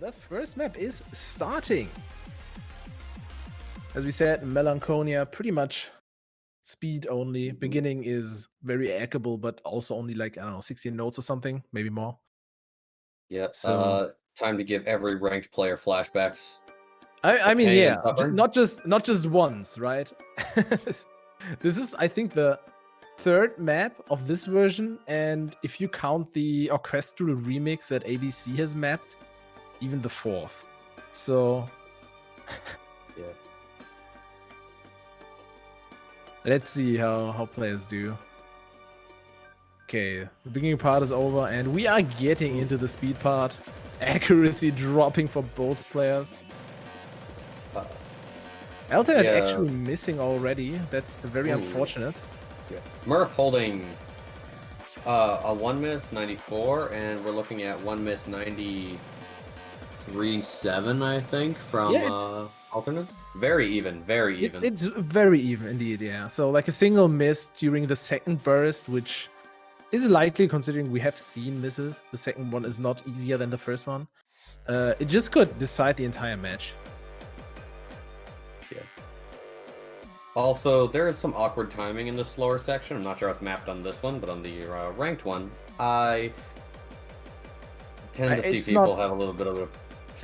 The first map is starting. As we said, Melancholia, pretty much speed only. Beginning is very eggable, but also only like, I don't know, 16 notes or something, maybe more. Yeah. So Time to give every ranked player flashbacks. I mean, pain and yeah, suffering. not just once, right? This is, I think, the third map of this version, and if you count the orchestral remix that ABC has mapped, even the fourth. So Yeah. let's see how players do. Okay, the beginning part is over, and we are getting into the speed part. Accuracy dropping for both players. Alternate Yeah. actually missing already. That's very unfortunate. Yeah. Murph holding a 1 miss 94, and we're looking at 1 miss 93.7, I think, from alternate. Very even, very even. It's very even indeed, yeah. So like a single miss during the second burst, which is likely considering we have seen misses. The second one is not easier than the first one. It just could decide the entire match. Yeah. Also, there is some awkward timing in the slower section. I'm not sure how it's mapped on this one, but on the ranked one, I tend to see people have a little bit of a.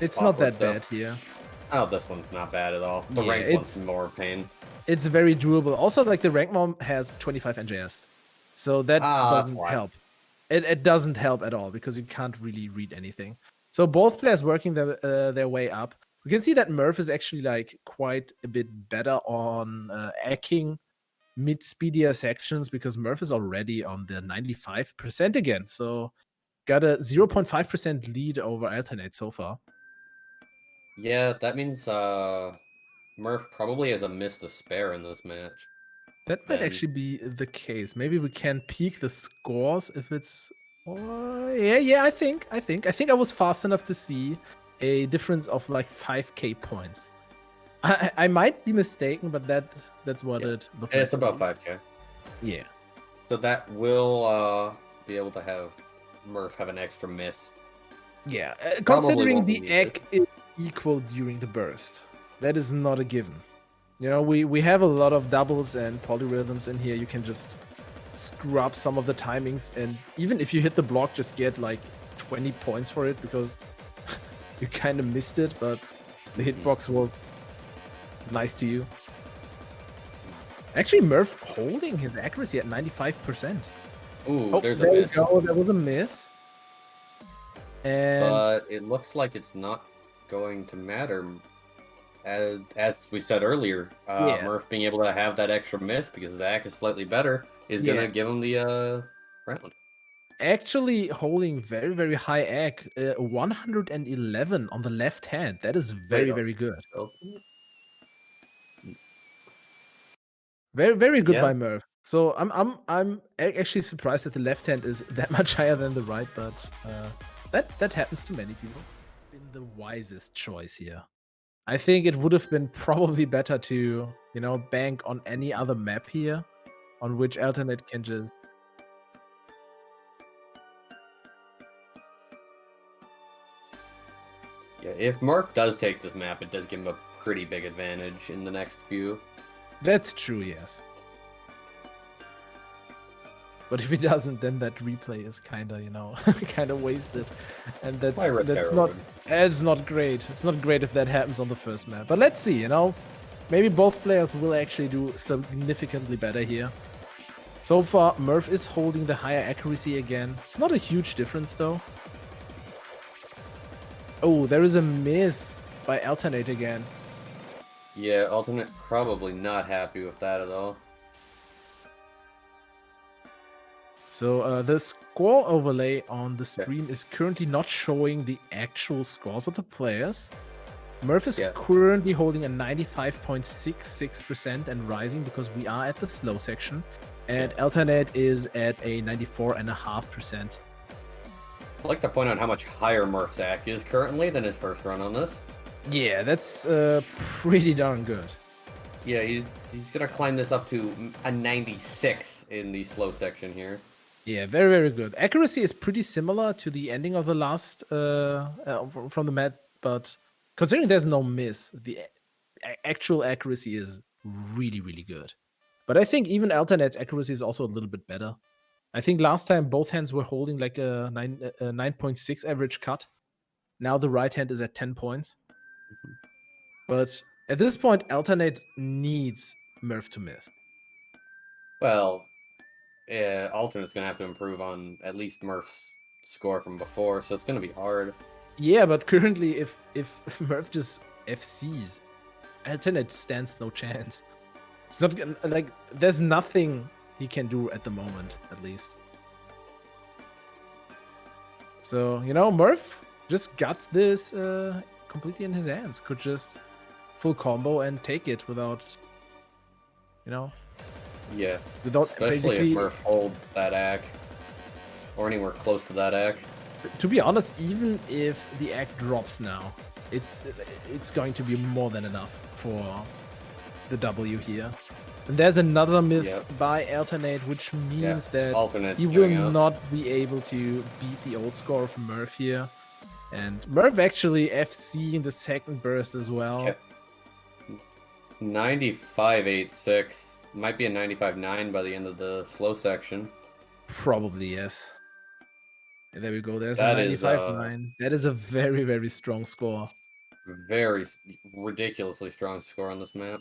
It's not that bad here. Oh, this one's not bad at all. The ranked one's more pain. It's very doable. Also, like the ranked one has 25 NJS, so that doesn't help. It doesn't help at all because you can't really read anything. So both players working their way up. We can see that Murph is actually like quite a bit better on hacking mid-speedier sections because Murph is already on the 95% again. So got a 0.5% lead over Alternate so far. Yeah, that means Murph probably has a miss to spare in this match. That might actually be the case. Maybe we can peek the scores if it's. Oh, yeah. I think I was fast enough to see a difference of like 5k points. I might be mistaken, but that's what it looks like. It's about 5k. Yeah. So that will be able to have Murph have an extra miss. Yeah, considering the egg is equal during the burst, that is not a given. You know, we have a lot of doubles and polyrhythms in here. You can just screw up some of the timings, and even if you hit the block, just get like 20 points for it because you kind of missed it, but the hitbox was nice to you. Actually, Murph holding his accuracy at 95%. Ooh, there's a miss. There you go. That was a miss. And but it looks like it's not going to matter. As we said earlier, Murph being able to have that extra miss because his AC is slightly better is going to give him the round. Actually holding very, very high AC, 111 on the left hand. That is very, very good. Very, very good by Murph. So I'm actually surprised that the left hand is that much higher than the right, but that happens to many people. Been the wisest choice here. I think it would have been probably better to, you know, bank on any other map here, on which Alternate can just. Yeah, if Murph does take this map, it does give him a pretty big advantage in the next few. That's true, yes. But if he doesn't, then that replay is kind of, you know, kind of wasted, and that's not great. It's not great if that happens on the first map. But let's see, you know, maybe both players will actually do significantly better here. So far, Murph is holding the higher accuracy again. It's not a huge difference though. Oh, there is a miss by Alternate again. Yeah, Alternate probably not happy with that at all. So the score overlay on the stream is currently not showing the actual scores of the players. Murph is currently holding a 95.66% and rising because we are at the slow section. And Alternate is at a 94.5%. I'd like to point out how much higher Murph's AC is currently than his first run on this. Yeah, that's pretty darn good. Yeah, he's going to climb this up to a 96 in the slow section here. Yeah, very, very good. Accuracy is pretty similar to the ending of the last, from the but considering there's no miss, the actual accuracy is really, really good. But I think even Alternate's accuracy is also a little bit better. I think last time both hands were holding like a 9.6 average cut. Now the right hand is at 10 points. But at this point, Alternate needs Murph to miss. Well, Alternate's going to have to improve on at least Murph's score from before, so it's going to be hard. Yeah, but currently, if Murph just FCs, Alternate stands no chance. It's not like there's nothing he can do at the moment, at least. So, Murph just got this completely in his hands. Could just full combo and take it without, Yeah. Without especially if Murph holds that act or anywhere close to that act. To be honest, even if the act drops now, it's going to be more than enough for the W here. And there's another miss by Alternate, which means that he will not be able to beat the old score of Murph here. And Murph actually FCing the second burst as well. 95.86. Might be a 95.9 by the end of the slow section. Probably, yes. And there we go. There's a 95.9. That is a very, very strong score. Very ridiculously strong score on this map.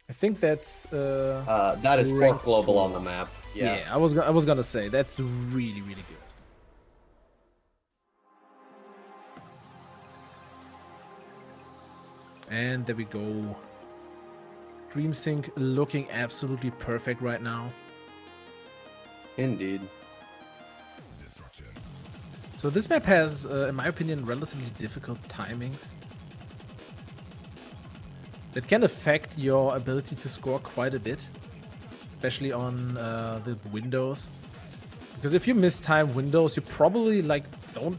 I think that's that is 4th global on the map. Yeah, I was gonna say that's really, really good. And there we go. DreamSync looking absolutely perfect right now. Indeed. So this map has, in my opinion, relatively difficult timings that can affect your ability to score quite a bit, especially on the windows. Because if you miss time windows, you probably don't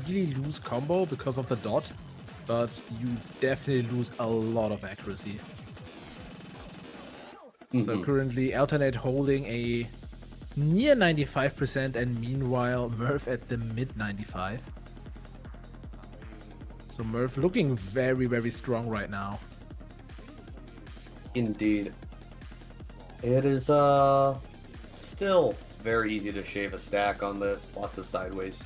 really lose combo because of the dot, but you definitely lose a lot of accuracy. So currently Alternate holding a near 95%, and meanwhile Murph at the mid 95. So Murph looking very, very strong right now. Indeed. It is still very easy to shave a stack on this. Lots of sideways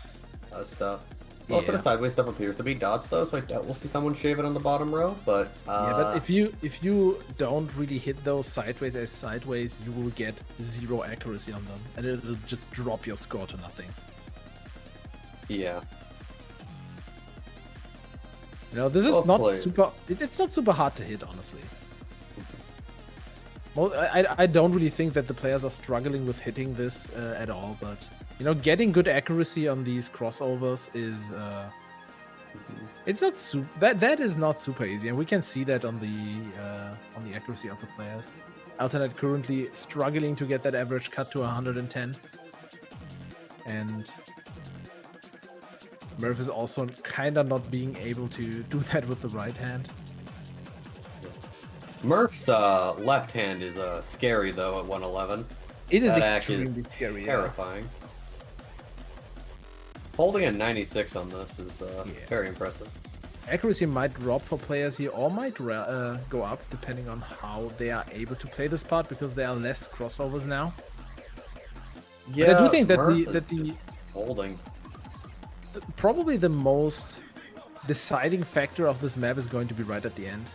stuff. Most of the sideways stuff appears to be dots though, so I doubt we'll see someone shave it on the bottom row, but yeah, but if you don't really hit those sideways as sideways, you will get 0 accuracy on them, and it'll just drop your score to nothing. Yeah. This is not super. It's not super hard to hit, honestly. Well, I don't really think that the players are struggling with hitting this at all, but getting good accuracy on these crossovers is it's not that is not super easy, and we can see that on the accuracy of the players. Alternate currently struggling to get that average cut to 110, and Murph is also kind of not being able to do that with the right hand. Murph's left hand is scary though at 111. It is extremely scary. Terrifying. Holding a 96 on this is very impressive. Accuracy might drop for players here, or might go up depending on how they are able to play this part, because there are less crossovers now. Yeah, but I do think that the holding probably the most deciding factor of this map is going to be right at the end.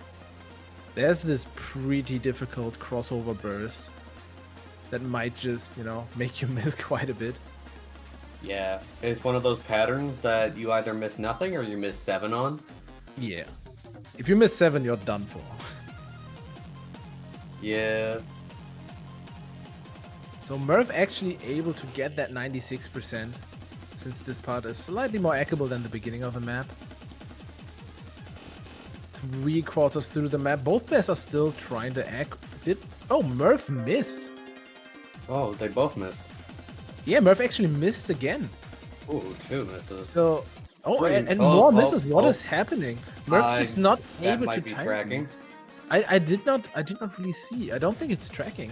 There's this pretty difficult crossover burst that might just, make you miss quite a bit. Yeah, it's one of those patterns that you either miss nothing or you miss 7 on. Yeah. If you miss 7, you're done for. Yeah. So Murph actually able to get that 96%, since this part is slightly more hackable than the beginning of the map. 3/4 through the map. Both players are still trying to hack. Oh, Murph missed. Oh, they both missed. Yeah, Murph actually missed again. Ooh, 2 misses. So, and more misses. What is happening? Murph is not able to time tracking. I did not really see. I don't think it's tracking.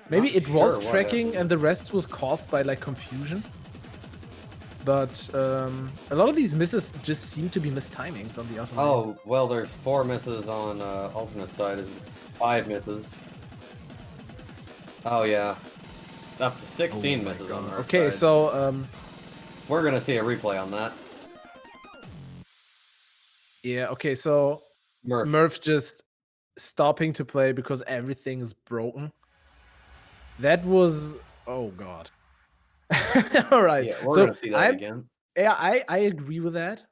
Maybe it was tracking and the rest was caused by like confusion. But a lot of these misses just seem to be mistimings on the alternate. Oh, well, there's 4 misses on alternate side and 5 misses. Oh, yeah. Up to 16 misses on our Okay, side. so... we're going to see a replay on that. Yeah, okay, so... Murph just stopping to play because everything is broken. That was... Oh, God. All right. Yeah, we're going to see that again. Yeah, I agree with that.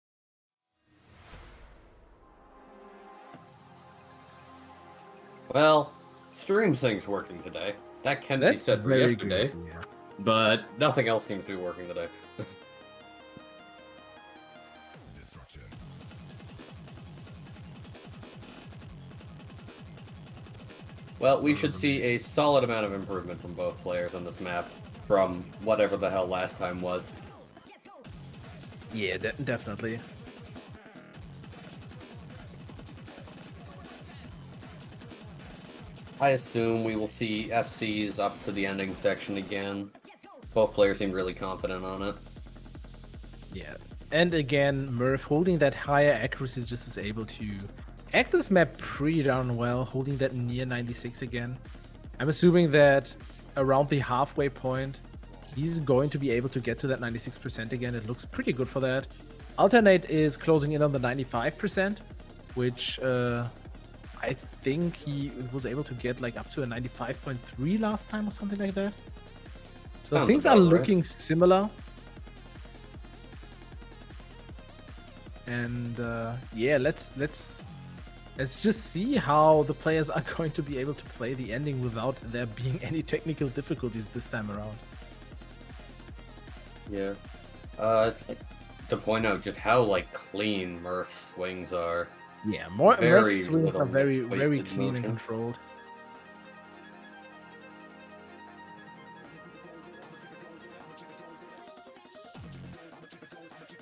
Well, Stream Sync's working today. That can be said for yesterday. Good, yeah. But nothing else seems to be working today. Well, we should see a solid amount of improvement from both players on this map from whatever the hell last time was. Yeah, definitely. I assume we will see FCs up to the ending section again. Both players seem really confident on it. Yeah. And again, Murph holding that higher accuracy just is able to act this map pretty darn well, holding that near 96 again. I'm assuming that around the halfway point, he's going to be able to get to that 96% again. It looks pretty good for that. Alternate is closing in on the 95%, which I think he was able to get like up to a 95.3 last time or something like that. So things are looking similar. And yeah, let's just see how the players are going to be able to play the ending without there being any technical difficulties this time around. Yeah. To point out just how like clean Murph's swings are. Yeah, Murph's swings are very clean and controlled.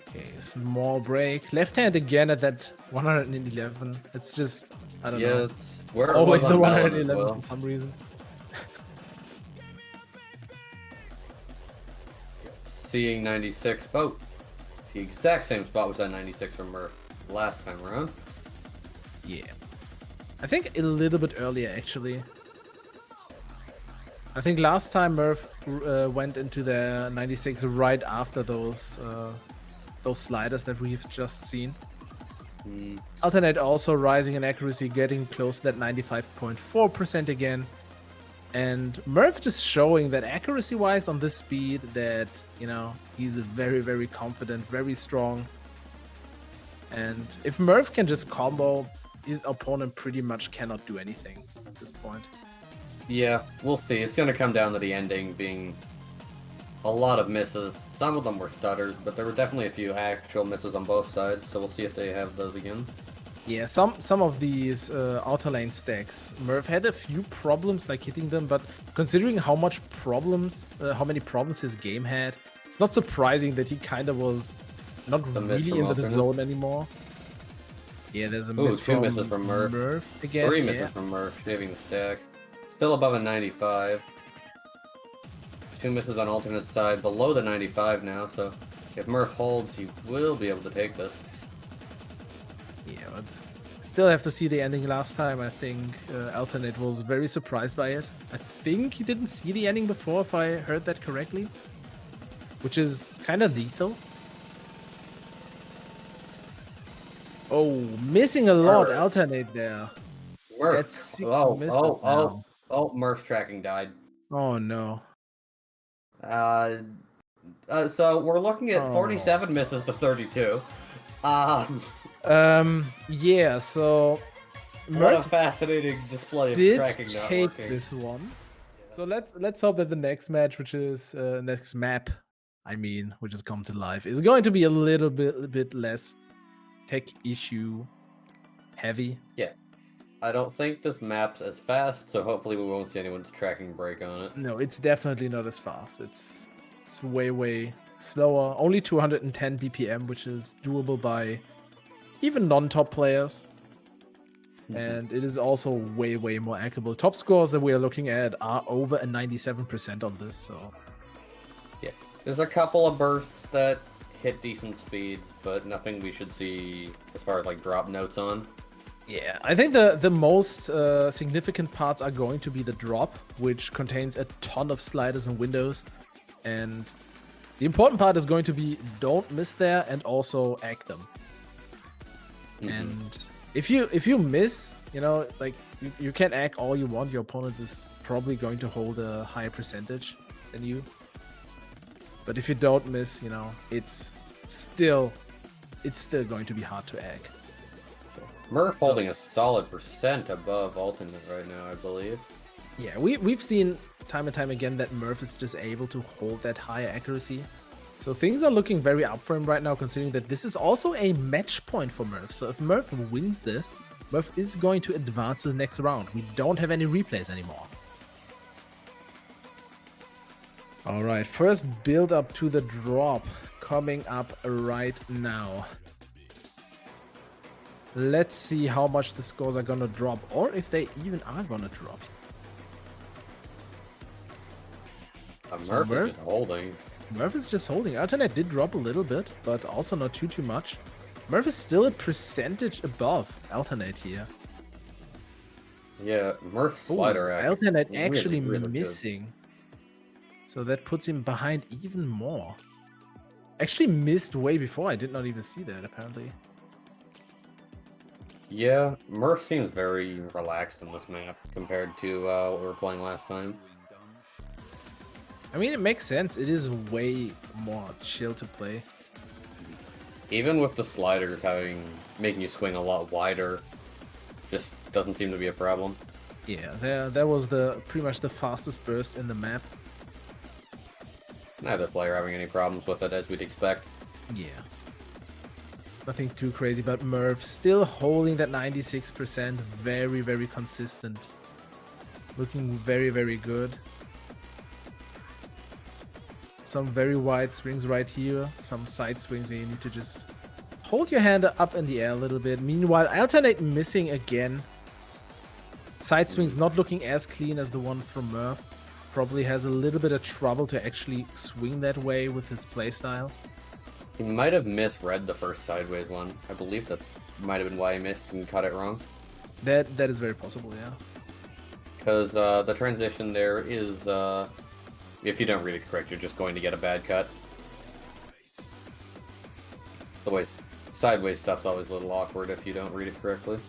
Okay, small break. Left hand again at that 111. It's just, I don't know. It's where it always was the on 111 for some reason. Seeing 96, about the exact same spot was at 96 from Murph last time around. Yeah. I think a little bit earlier, actually. I think last time Murph went into the 96 right after those sliders that we've just seen. Alternate also rising in accuracy, getting close to that 95.4% again. And Murph just showing that accuracy-wise on this speed that, you know, he's very, very confident, very strong. And if Murph can just combo, his opponent pretty much cannot do anything at this point. Yeah, we'll see. It's going to come down to the ending being a lot of misses. Some of them were stutters, but there were definitely a few actual misses on both sides, so we'll see if they have those again. Yeah, some of these outer lane stacks, Murph had a few problems like hitting them, but considering how many problems his game had, it's not surprising that he kind of was not really in the zone anymore. Yeah, there's a miss two misses from Murph again. 3 misses from Murph, shaving the stack. Still above a 95. 2 misses on alternate side, below the 95 now, so if Murph holds, he will be able to take this. Yeah, but still have to see the ending last time. I think Alternate was very surprised by it. I think he didn't see the ending before, if I heard that correctly. Which is kind of lethal. Oh, missing a lot, Alternate there. Murph. That's 6 misses Oh, Murph's tracking died. Oh, no. So we're looking at 47 misses to 32. Yeah, so what a fascinating display of tracking not working. Take this one. So let's hope that the next match, which is next map, which has come to life, is going to be a little bit less tech issue heavy. Yeah. I don't think this map's as fast, so hopefully we won't see anyone's tracking break on it. No, it's definitely not as fast. It's way slower. Only 210 BPM, which is doable by even non-top players. and it is also way more hackable. Top scores that we are looking at are over a 97% on this, so yeah, there's a couple of bursts that hit decent speeds, but nothing we should see as far as like drop notes on. Yeah, I think the most significant parts are going to be the drop, which contains a ton of sliders and windows, and the important part is going to be don't miss there and also act them. And if you miss, you know, like you can act all you want, your opponent is probably going to hold a higher percentage than you. But if you don't miss, you know, it's still going to be hard to act. Murph holding a solid percent above alternate right now, I believe. Yeah, we've seen time and time again that Murph is just able to hold that higher accuracy. So things are looking very up for him right now, considering that this is also a match point for Murph. So if Murph wins this, Murph is going to advance to the next round. We don't have any replays anymore. All right, first build up to the drop coming up right now. Let's see how much the scores are gonna drop, or if they even are gonna drop. Murph is just holding. Murph is just holding. Alternate did drop a little bit, but also not too much. Murph is still a percentage above Alternate here. Yeah, Murph's slider Alternate actually really missing. Good. So that puts him behind even more. Actually missed way before. I did not even see that, apparently. Yeah, Murph seems very relaxed in this map compared to what we were playing last time. I mean, it makes sense. It is way more chill to play. Even with the sliders making you swing a lot wider, just doesn't seem to be a problem. Yeah, that was pretty much the fastest burst in the map. Neither player having any problems with it, as we'd expect. Yeah. Nothing too crazy, but Murph still holding that 96%. Very consistent. Looking very good. Some very wide swings right here. Some side swings that you need to just hold your hand up in the air a little bit. Meanwhile, Alternate missing again. Side swings not looking as clean as the one from Murph. Probably has a little bit of trouble to actually swing that way with his playstyle. He might have misread the first sideways one. I believe that might have been why he missed and cut it wrong. That is very possible, yeah. Because the transition there is, if you don't read it correct, you're just going to get a bad cut. The way sideways stuff's always a little awkward if you don't read it correctly.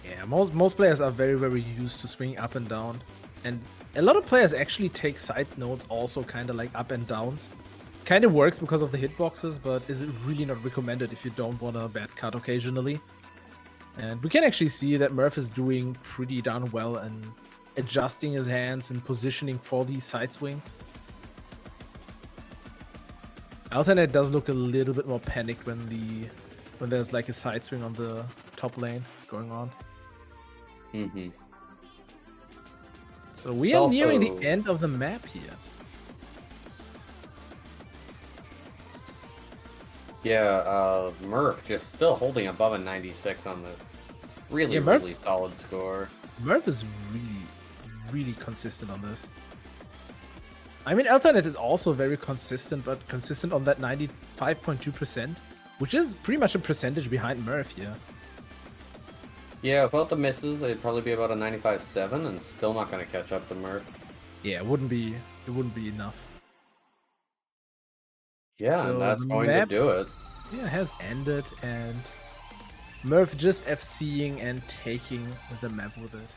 Yeah, most players are very used to swinging up and down. And a lot of players actually take side notes also kind of like up and downs. Kind of works because of the hitboxes, but is really not recommended if you don't want a bad cut occasionally. And we can actually see that Murph is doing pretty darn well and adjusting his hands and positioning for these side swings. Alternate does look a little bit more panicked when there's like a side swing on the top lane going on. So we are nearing the end of the map here. Yeah, Murph just still holding above a 96 on this. Really solid score. Murph is really consistent on this. I mean, Alternate is also very consistent, but consistent on that 95.2%, which is pretty much a percentage behind Murph here. Yeah, without the misses, it'd probably be about a 95.7, and still not going to catch up to Murph. Yeah, it wouldn't be enough. Yeah, so and that's going to do it. Yeah, it has ended, and Murph just FCing and taking the map with it.